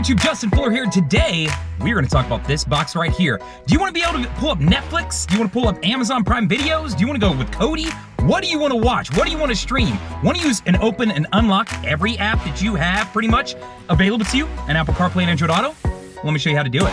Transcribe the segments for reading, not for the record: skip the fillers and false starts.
YouTube? Justin Fuller here. Today, we're going to talk about this box right here. Do you want to be able to pull up Netflix? Do you want to pull up Amazon Prime Videos? Do you want to go with Kodi? What do you want to watch? What do you want to stream? Want to use and open and unlock every app that you have pretty much available to you in Apple CarPlay and Android Auto? Let me show you how to do it.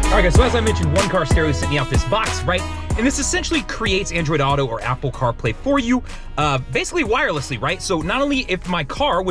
Alright guys, so as I mentioned, One Car Stereo sent me out this box, right? And this essentially creates Android Auto or Apple CarPlay for you, basically wirelessly, right? So not only if my car,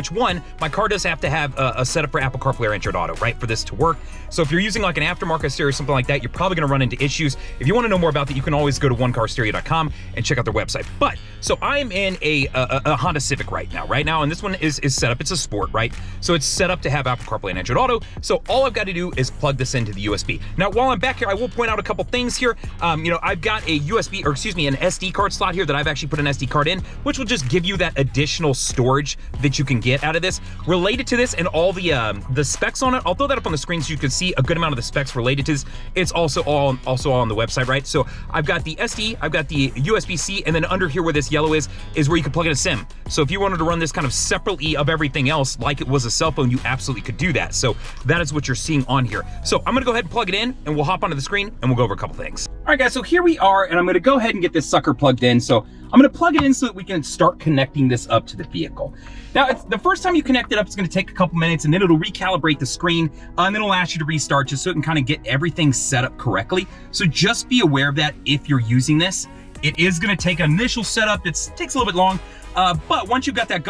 my car does have to have a setup for Apple CarPlay or Android Auto, right, for this to work. So if you're using like an aftermarket stereo or something like that, you're probably gonna run into issues. If you wanna know more about that, you can always go to onecarstereo.com and check out their website. But, so I'm in a Honda Civic right now, and this one is set up, it's a sport, right? So it's set up to have Apple CarPlay and Android Auto. So all I've got to do is plug this into the USB. Now, while I'm back here, I will point out a couple things here. I've got a USB, or excuse me, an SD card slot here that I've actually put an SD card in, which will just give you that additional storage that you can get out of this. Related to this and all the specs on it, I'll throw that up on the screen so you can see a good amount of the specs related to this. It's also all on the website, right? So I've got the SD, I've got the USB-C, and then under here where this yellow is where you can plug in a SIM. So if you wanted to run this kind of separately of everything else, like it was a cell phone, you absolutely could do that. So that is what you're seeing on here. So I'm gonna go ahead and plug it in, and we'll hop onto the screen, and we'll go over a couple things. All right, guys, so here we are, and I'm gonna go ahead and get this sucker plugged in. So I'm gonna plug it in so that we can start connecting this up to the vehicle. Now, the first time you connect it up, it's gonna take a couple minutes, and then it'll recalibrate the screen, and then it'll ask you to restart just so it can kind of get everything set up correctly. So just be aware of that if you're using this. It is gonna take an initial setup. It takes a little bit long, but once you've got that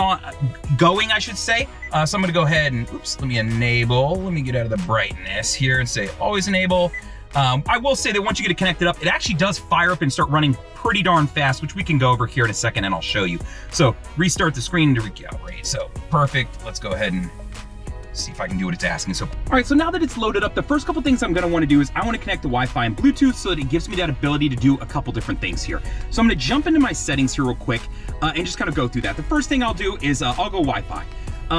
going, I should say. So I'm gonna go ahead and, let me get out of the brightness here and say always enable. I will say that once you get it connected up, it actually does fire up and start running pretty darn fast, which we can go over here in a second and I'll show you. So restart the screen to recalibrate. So perfect. Let's go ahead and see if I can do what it's asking. So, all right, so now that it's loaded up, the first couple things I'm gonna wanna do is I wanna connect to Wi-Fi and Bluetooth so that it gives me that ability to do a couple different things here. So I'm gonna jump into my settings here real quick and just kind of go through that. The first thing I'll do is I'll go Wi-Fi.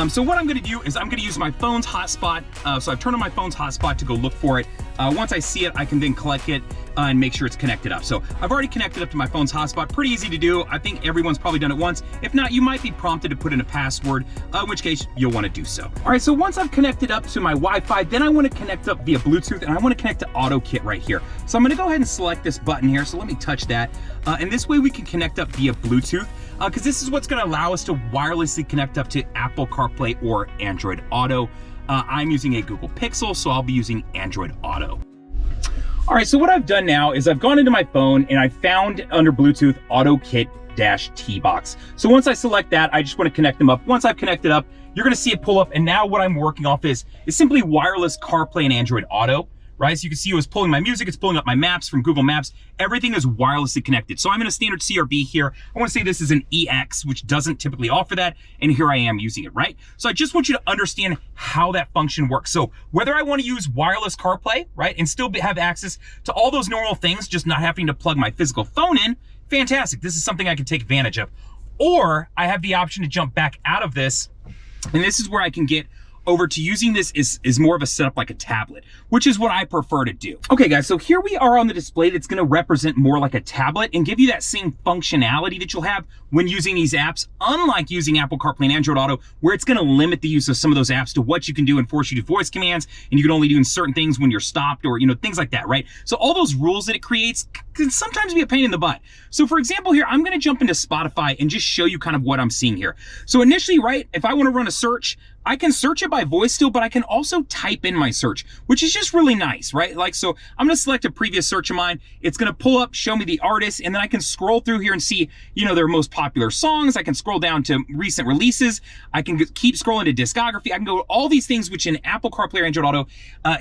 So what I'm gonna do is I'm gonna use my phone's hotspot. So I've turned on my phone's hotspot to go look for it. Once I see it, I can then click it and make sure it's connected up. So I've already connected up to my phone's hotspot. Pretty easy to do. I think everyone's probably done it once. If not, you might be prompted to put in a password, in which case you'll wanna do so. All right, so once I've connected up to my Wi-Fi, then I wanna connect up via Bluetooth and I wanna connect to AutoKit right here. So I'm gonna go ahead and select this button here. So let me touch that. And this way we can connect up via Bluetooth because this is what's gonna allow us to wirelessly connect up to Apple CarPlay or Android Auto. I'm using a Google Pixel, so I'll be using Android Auto. All right, so what I've done now is I've gone into my phone and I found under Bluetooth AutoKit-T box. So once I select that, I just want to connect them up. Once I've connected up, you're going to see it pull up. And now what I'm working off is simply wireless CarPlay and Android Auto, right? So you can see it was pulling my music, it's pulling up my maps from Google Maps. Everything is wirelessly connected. So I'm in a standard CRV here. I want to say this is an EX, which doesn't typically offer that. And here I am using it, right? So I just want you to understand how that function works. So whether I want to use wireless CarPlay, right, and still have access to all those normal things, just not having to plug my physical phone in, fantastic. This is something I can take advantage of. Or I have the option to jump back out of this. And this is where I can get over to using this is more of a setup like a tablet, which is what I prefer to do. Okay guys, so here we are on the display that's gonna represent more like a tablet and give you that same functionality that you'll have when using these apps, unlike using Apple CarPlay and Android Auto, where it's gonna limit the use of some of those apps to what you can do and force you to voice commands, and you can only do in certain things when you're stopped or things like that, right? So all those rules that it creates can sometimes be a pain in the butt. So for example here, I'm gonna jump into Spotify and just show you kind of what I'm seeing here. So initially, right, if I wanna run a search, I can search it by voice still, but I can also type in my search, which is just really nice, right? Like, so I'm gonna select a previous search of mine. It's gonna pull up, show me the artist, and then I can scroll through here and see, their most popular songs. I can scroll down to recent releases. I can keep scrolling to discography. I can go to all these things, which in Apple CarPlay or Android Auto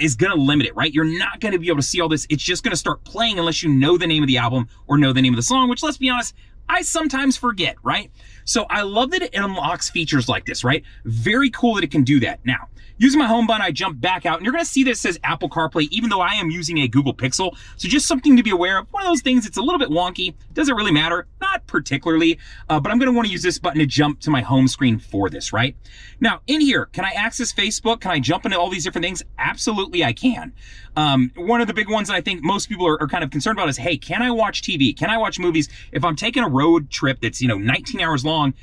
is gonna limit it, right? You're not gonna be able to see all this. It's just gonna start playing unless you know the name of the album or know the name of the song, which, let's be honest, I sometimes forget, right? So I love that it unlocks features like this, right? Very cool that it can do that. Now, using my home button, I jump back out, and you're gonna see this says Apple CarPlay, even though I am using a Google Pixel. So just something to be aware of. One of those things, it's a little bit wonky. Does it really matter? Not not particularly, but I'm gonna wanna use this button to jump to my home screen for this, right? Now, in here, can I access Facebook? Can I jump into all these different things? Absolutely, I can. One of the big ones that I think most people are kind of concerned about is, hey, can I watch TV? Can I watch movies? If I'm taking a road trip that's, 19 hours long,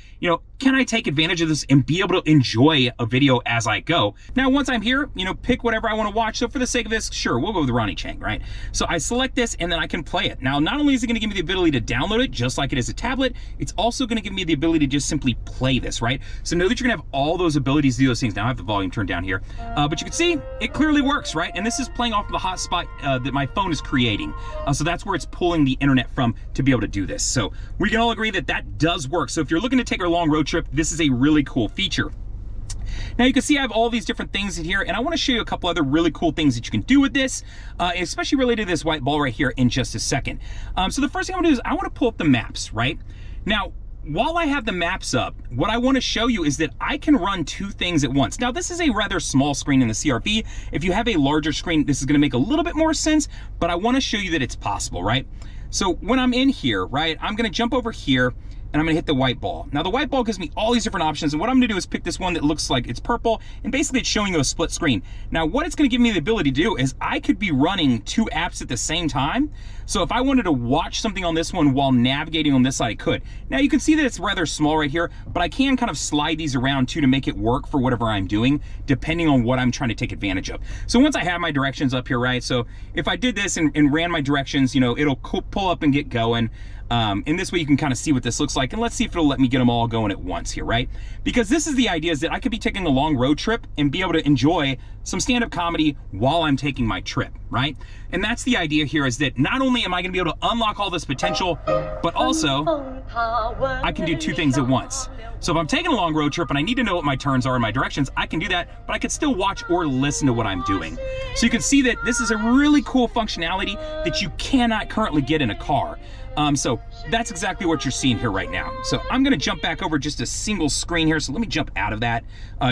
can I take advantage of this and be able to enjoy a video as I go? Now, once I'm here, pick whatever I want to watch. So for the sake of this, sure, we'll go with Ronnie Chang, right? So I select this and then I can play it. Now, not only is it going to give me the ability to download it just like it is a tablet, it's also going to give me the ability to just simply play this, right? So know that you're going to have all those abilities to do those things. Now I have the volume turned down here, but you can see it clearly works, right? And this is playing off of the hotspot that my phone is creating. So that's where it's pulling the internet from to be able to do this. So we can all agree that that does work. So if you're looking to take a long road trip, this is a really cool feature. Now you can see I have all these different things in here, and I want to show you a couple other really cool things that you can do with this, especially related to this white ball right here in just a second. So the first thing I want to do is I want to pull up the maps, right? Now, while I have the maps up, what I want to show you is that I can run two things at once. Now, this is a rather small screen in the CRV. If you have a larger screen, this is going to make a little bit more sense, but I want to show you that it's possible, right? So when I'm in here, right, I'm going to jump over here and I'm gonna hit the white ball. Now the white ball gives me all these different options, and what I'm gonna do is pick this one that looks like it's purple, and basically it's showing you a split screen. Now what it's gonna give me the ability to do is I could be running two apps at the same time. So if I wanted to watch something on this one while navigating on this side, I could. Now you can see that it's rather small right here, but I can kind of slide these around too to make it work for whatever I'm doing, depending on what I'm trying to take advantage of. So once I have my directions up here, right? So if I did this and ran my directions, it'll pull up and get going. And this way you can kind of see what this looks like, and let's see if it'll let me get them all going at once here, right? Because this is the idea, is that I could be taking a long road trip and be able to enjoy some stand-up comedy while I'm taking my trip, right? And that's the idea here, is that not only am I gonna be able to unlock all this potential, but also I can do two things at once. So if I'm taking a long road trip and I need to know what my turns are and my directions, I can do that, but I could still watch or listen to what I'm doing. So you can see that this is a really cool functionality that you cannot currently get in a car. So that's exactly what you're seeing here right now. So I'm gonna jump back over just a single screen here. So let me jump out of that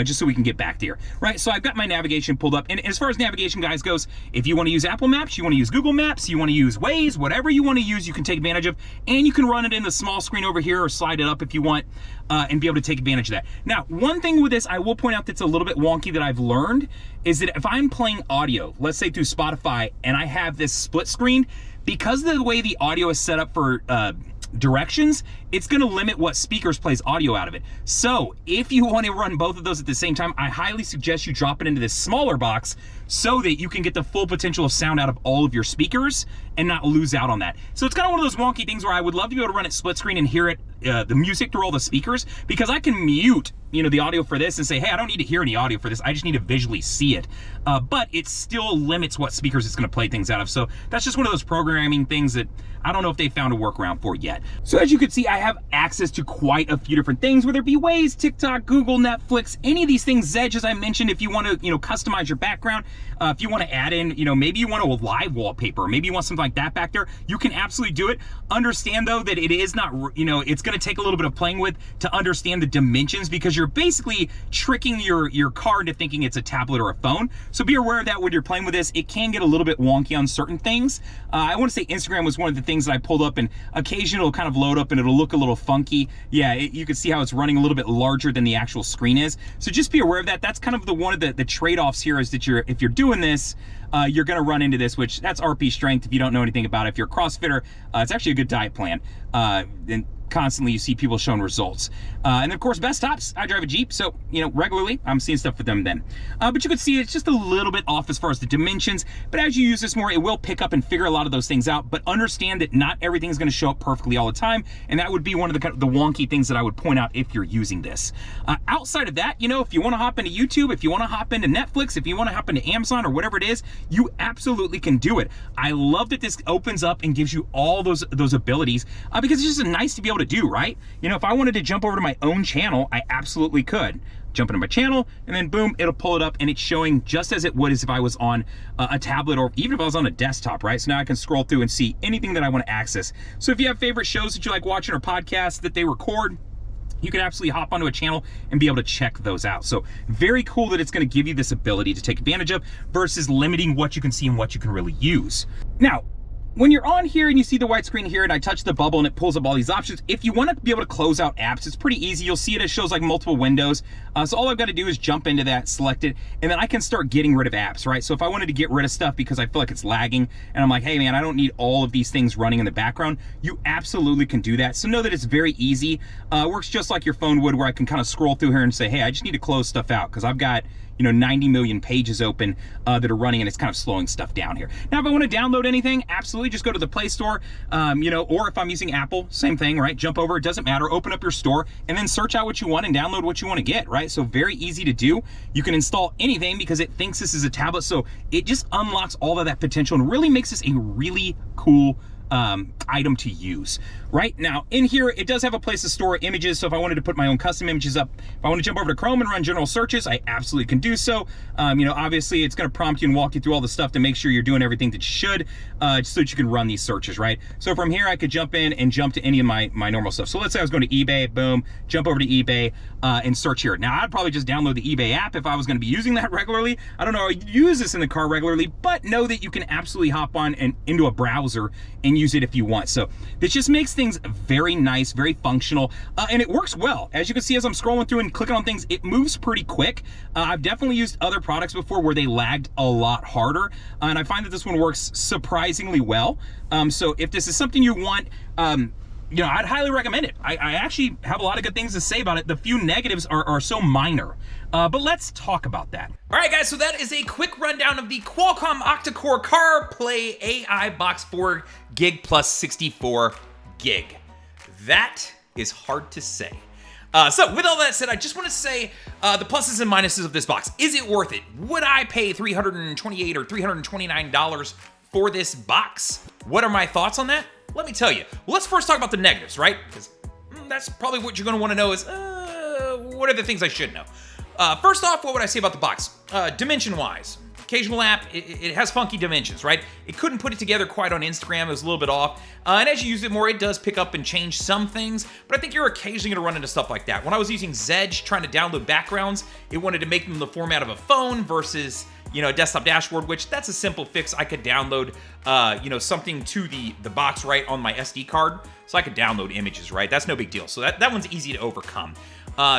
just so we can get back there, right? So I've got my navigation pulled up. And as far as navigation, guys, goes, if you wanna use Apple Maps, you wanna use Google Maps, you wanna use Waze, whatever you wanna use, you can take advantage of. And you can run it in the small screen over here or slide it up if you want and be able to take advantage of that. Now, one thing with this, I will point out that's a little bit wonky that I've learned is that if I'm playing audio, let's say through Spotify, and I have this split screen, because of the way the audio is set up for directions, it's gonna limit what speakers plays audio out of it. So if you want to run both of those at the same time, I highly suggest you drop it into this smaller box so that you can get the full potential of sound out of all of your speakers and not lose out on that. So it's kind of one of those wonky things where I would love to be able to run it split screen and hear it, the music through all the speakers, because I can mute the audio for this and say, hey, I don't need to hear any audio for this, I just need to visually see it. But it still limits what speakers it's gonna play things out of. So that's just one of those programming things that I don't know if they found a workaround for yet. So as you can see, I have access to quite a few different things, whether it be Waze, TikTok, Google, Netflix, any of these things, Zedge, as I mentioned, if you want to, customize your background, if you want to add in, maybe you want a live wallpaper, maybe you want something like that back there, you can absolutely do it. Understand though that it is not, it's going to take a little bit of playing with to understand the dimensions, because you're basically tricking your car into thinking it's a tablet or a phone. So be aware of that when you're playing with this. It can get a little bit wonky on certain things. I want to say Instagram was one of the things that I pulled up, and occasionally it'll kind of load up and it'll look a little funky. Yeah, you can see how it's running a little bit larger than the actual screen is. So just be aware of that. That's kind of one of the trade-offs here, is that if you're doing this, you're gonna run into this, which that's RP strength. If you don't know anything about it, if you're a CrossFitter, it's actually a good diet plan. And constantly you see people showing results. And of course, best tops, I drive a Jeep, so regularly I'm seeing stuff with them then. But you can see it's just a little bit off as far as the dimensions, but as you use this more, it will pick up and figure a lot of those things out. But understand that not everything is going to show up perfectly all the time, and that would be one of the wonky things that I would point out if you're using this. Outside of that, if you want to hop into YouTube, if you want to hop into Netflix, if you want to hop into Amazon or whatever it is, you absolutely can do it. I love that this opens up and gives you all those abilities, because it's just nice to be able to do, right? If I wanted to jump over to my own channel, I absolutely could. Jump into my channel, and then boom, it'll pull it up, and it's showing just as it would as if I was on a tablet, or even if I was on a desktop, right? So now I can scroll through and see anything that I want to access. So if you have favorite shows that you like watching, or podcasts that they record, you can absolutely hop onto a channel and be able to check those out. So very cool that it's going to give you this ability to take advantage of, versus limiting what you can see and what you can really use. Now, when you're on here and you see the white screen here and I touch the bubble and it pulls up all these options, if you want to be able to close out apps, it's pretty easy. You'll see it shows like multiple windows. So all I've got to do is jump into that, select it, and then I can start getting rid of apps, right? So if I wanted to get rid of stuff because I feel like it's lagging and I'm like, hey man, I don't need all of these things running in the background, you absolutely can do that. So know that it's very easy. Works just like your phone would, where I can kind of scroll through here and say, hey, I just need to close stuff out because I've got 90 million pages open that are running, and it's kind of slowing stuff down here. Now, if I want to download anything, absolutely just go to the Play Store, or if I'm using Apple, same thing, right? Jump over, it doesn't matter, open up your store, and then search out what you want and download what you want to get, right? So very easy to do. You can install anything because it thinks this is a tablet, so it just unlocks all of that potential and really makes this a really cool item to use. Right now in here, it does have a place to store images, so if I wanted to put my own custom images up, if I want to jump over to Chrome and run general searches, I absolutely can do so. Obviously it's going to prompt you and walk you through all the stuff to make sure you're doing everything that you should, so that you can run these searches, right? So from here I could jump in and jump to any of my normal stuff. So let's say I was going to eBay, boom, jump over to eBay and search here. Now I'd probably just download the eBay app if I was going to be using that regularly. I don't know, I use this in the car regularly, but know that you can absolutely hop on and into a browser and use it if you want. So this just makes things very nice, very functional, and it works well. As you can see, as I'm scrolling through and clicking on things, it moves pretty quick. I've definitely used other products before where they lagged a lot harder, and I find that this one works surprisingly well. So if this is something you want, I'd highly recommend it. I actually have a lot of good things to say about it. The few negatives are so minor, but let's talk about that. All right, guys, so that is a quick rundown of the Qualcomm octa-core CarPlay AI box 4 gig plus 64 gig. That is hard to say. So with all that said, I just want to say the pluses and minuses of this box. Is it worth it? Would I pay $328 or $329 for this box? What are my thoughts on that? Let me tell you. Well, let's first talk about the negatives, right? Because that's probably what you're going to want to know is, what are the things I should know? First off, what would I say about the box? Dimension-wise, occasional app, it has funky dimensions, right? It couldn't put it together quite on Instagram. It was a little bit off. And as you use it more, it does pick up and change some things, but I think you're occasionally gonna run into stuff like that. When I was using Zedge trying to download backgrounds, it wanted to make them the format of a phone versus, a desktop dashboard, which that's a simple fix. I could download, something to the box right on my SD card, so I could download images, right? That's no big deal. So that one's easy to overcome.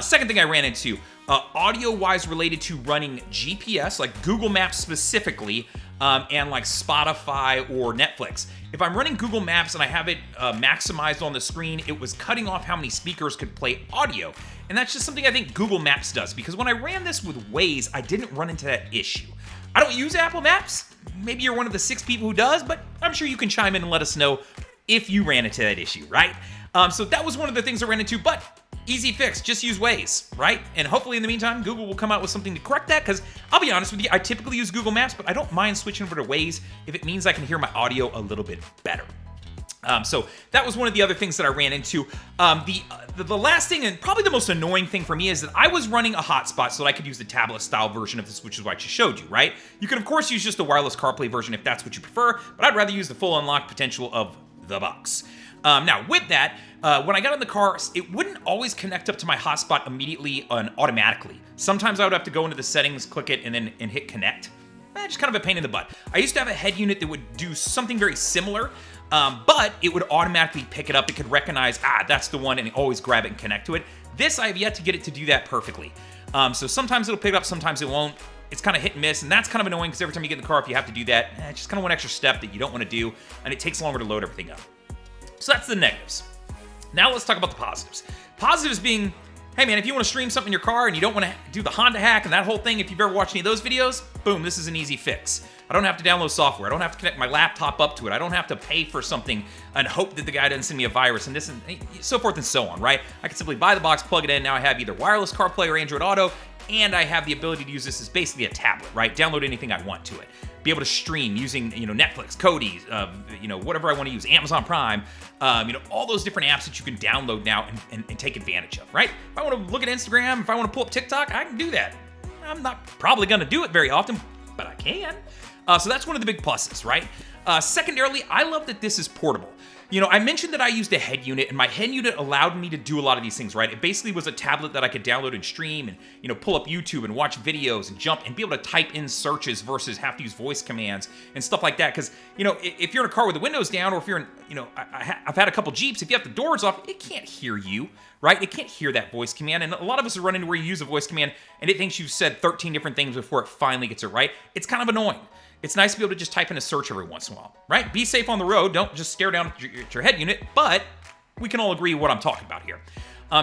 Second thing I ran into, audio-wise related to running GPS, like Google Maps specifically, and like Spotify or Netflix. If I'm running Google Maps and I have it maximized on the screen, it was cutting off how many speakers could play audio. And that's just something I think Google Maps does, because when I ran this with Waze, I didn't run into that issue. I don't use Apple Maps. Maybe you're one of the 6 people who does, but I'm sure you can chime in and let us know if you ran into that issue, right? So that was one of the things I ran into, but easy fix, just use Waze, right? And hopefully in the meantime, Google will come out with something to correct that, because I'll be honest with you, I typically use Google Maps, but I don't mind switching over to Waze if it means I can hear my audio a little bit better. So that was one of the other things that I ran into. The last thing, and probably the most annoying thing for me, is that I was running a hotspot so that I could use the tablet-style version of this, which is what I just showed you, right? You can, of course, use just the wireless CarPlay version if that's what you prefer, but I'd rather use the full unlocked potential of the box. Now, with that, when I got in the car, it wouldn't always connect up to my hotspot immediately and automatically. Sometimes I would have to go into the settings, click it, and then hit connect. Just kind of a pain in the butt. I used to have a head unit that would do something very similar, but it would automatically pick it up. It could recognize, that's the one, and always grab it and connect to it. This, I have yet to get it to do that perfectly. So sometimes it'll pick it up, sometimes it won't. It's kind of hit and miss, and that's kind of annoying because every time you get in the car, if you have to do that, it's just kind of one extra step that you don't want to do, and it takes longer to load everything up. So that's the negatives. Now let's talk about the positives. Positives being, hey man, if you want to stream something in your car and you don't want to do the Honda hack and that whole thing, if you've ever watched any of those videos, boom, this is an easy fix. I don't have to download software. I don't have to connect my laptop up to it. I don't have to pay for something and hope that the guy doesn't send me a virus and this and so forth and so on, right? I can simply buy the box, plug it in. Now I have either wireless CarPlay or Android Auto, and I have the ability to use this as basically a tablet, right? Download anything I want to it. Be able to stream using, Netflix, Kodi, whatever I want to use, Amazon Prime, all those different apps that you can download now and take advantage of, right? If I want to look at Instagram, if I want to pull up TikTok, I can do that. I'm not probably going to do it very often, but I can. So that's one of the big pluses, right? Secondarily, I love that this is portable. You know, I mentioned that I used a head unit, and my head unit allowed me to do a lot of these things, right? It basically was a tablet that I could download and stream and, you know, pull up YouTube and watch videos and jump and be able to type in searches versus have to use voice commands and stuff like that. Because, you know, if you're in a car with the windows down, or if you're in, you know, I've had a couple Jeeps, if you have the doors off, it can't hear you, right? It can't hear that voice command. And a lot of us are running where you use a voice command and it thinks you've said 13 different things before it finally gets it right. It's kind of annoying. It's nice to be able to just type in a search every once in a while, right? Be safe on the road. Don't just stare down at your head unit, but we can all agree what I'm talking about here.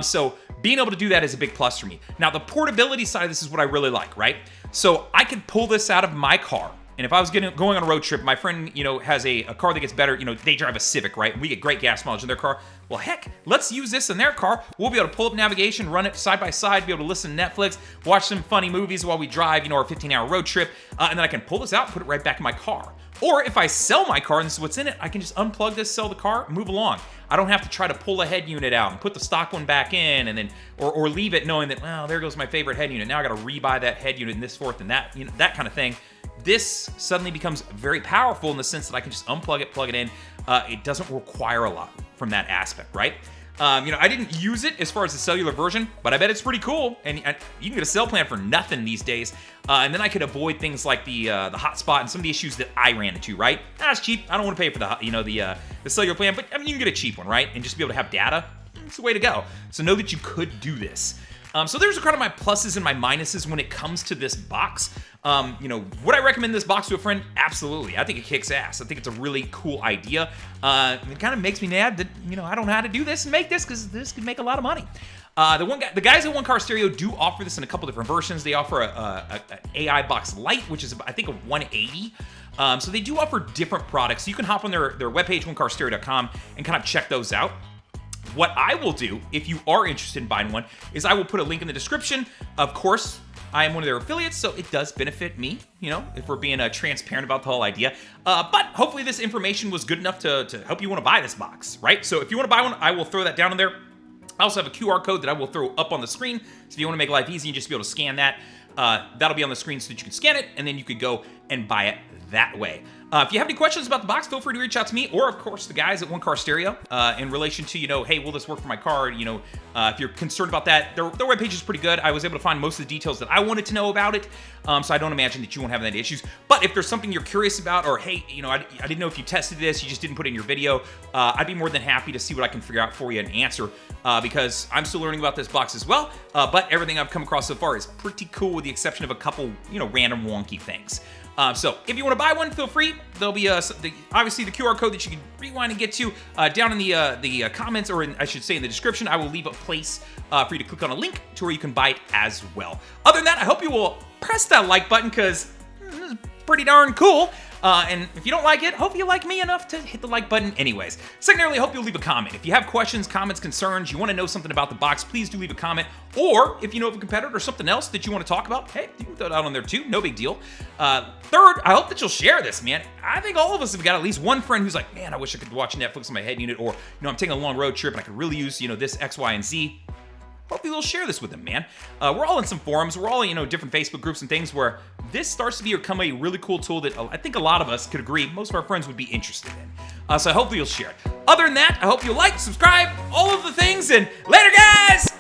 So being able to do that is a big plus for me. Now, the portability side of this is what I really like, right? So I could pull this out of my car. And if I was going on a road trip, my friend, you know, has a car that gets better. You know, they drive a Civic, right? We get great gas mileage in their car. Well, heck, let's use this in their car. We'll be able to pull up navigation, run it side by side, be able to listen to Netflix, watch some funny movies while we drive, you know, our 15-hour road trip. And then I can pull this out and put it right back in my car. Or if I sell my car and this is what's in it, I can just unplug this, sell the car, and move along. I don't have to try to pull a head unit out and put the stock one back in, and then or leave it knowing that, well, there goes my favorite head unit. Now I got to rebuy that head unit and this forth and that, you know, that kind of thing. This suddenly becomes very powerful in the sense that I can just unplug it, plug it in. It doesn't require a lot from that aspect, right? You know, I didn't use it as far as the cellular version, but I bet it's pretty cool. And you can get a cell plan for nothing these days. And then I could avoid things like the hotspot and some of the issues that I ran into, right? It's cheap. I don't want to pay for the cellular plan, but I mean, you can get a cheap one, right? And just be able to have data. It's the way to go. So know that you could do this. So there's kind of my pluses and my minuses when it comes to this box. You know, would I recommend this box to a friend? Absolutely. I think it kicks ass. I think it's a really cool idea. It kind of makes me mad that, you know, I don't know how to do this and make this, because this could make a lot of money. The guys at One Car Stereo do offer this in a couple different versions. They offer an AI Box Lite, which is, I think, a 180. So they do offer different products. So you can hop on their webpage, onecarstereo.com, and kind of check those out. What I will do, if you are interested in buying one, is I will put a link in the description. Of course, I am one of their affiliates, so it does benefit me, you know, if we're being transparent about the whole idea. But hopefully this information was good enough to help you want to buy this box, right? So if you want to buy one, I will throw that down in there. I also have a QR code that I will throw up on the screen. So if you want to make life easy and just be able to scan that, that'll be on the screen so that you can scan it, and then you could go and buy it that way. If you have any questions about the box, feel free to reach out to me, or of course the guys at One Car Stereo, in relation to, you know, hey, will this work for my car? You know, if you're concerned about that, their webpage is pretty good. I was able to find most of the details that I wanted to know about it, so I don't imagine that you won't have any issues. But if there's something you're curious about, or hey, you know, I didn't know if you tested this, you just didn't put it in your video, I'd be more than happy to see what I can figure out for you and answer, because I'm still learning about this box as well. But everything I've come across so far is pretty cool, with the exception of a couple, you know, random wonky things. So if you want to buy one, feel free. There'll be obviously the QR code that you can rewind and get to down in the comments, or I should say in the description. I will leave a place for you to click on a link to where you can buy it as well. Other than that, I hope you will press that like button, because this is pretty darn cool. And if you don't like it, hope you like me enough to hit the like button anyways. Secondarily, I hope you'll leave a comment. If you have questions, comments, concerns, you want to know something about the box, please do leave a comment. Or if you know of a competitor or something else that you want to talk about, hey, you can throw it out on there too, no big deal. Third, I hope that you'll share this, man. I think all of us have got at least one friend who's like, man, I wish I could watch Netflix on my head unit, or, you know, I'm taking a long road trip and I could really use, you know, this X, Y, and Z. Hopefully you'll share this with them, man. We're all in some forums. We're all, you know, different Facebook groups and things where this starts to become a really cool tool that I think a lot of us could agree most of our friends would be interested in. So hopefully you'll share it. Other than that, I hope you'll like, subscribe, all of the things, and later, guys!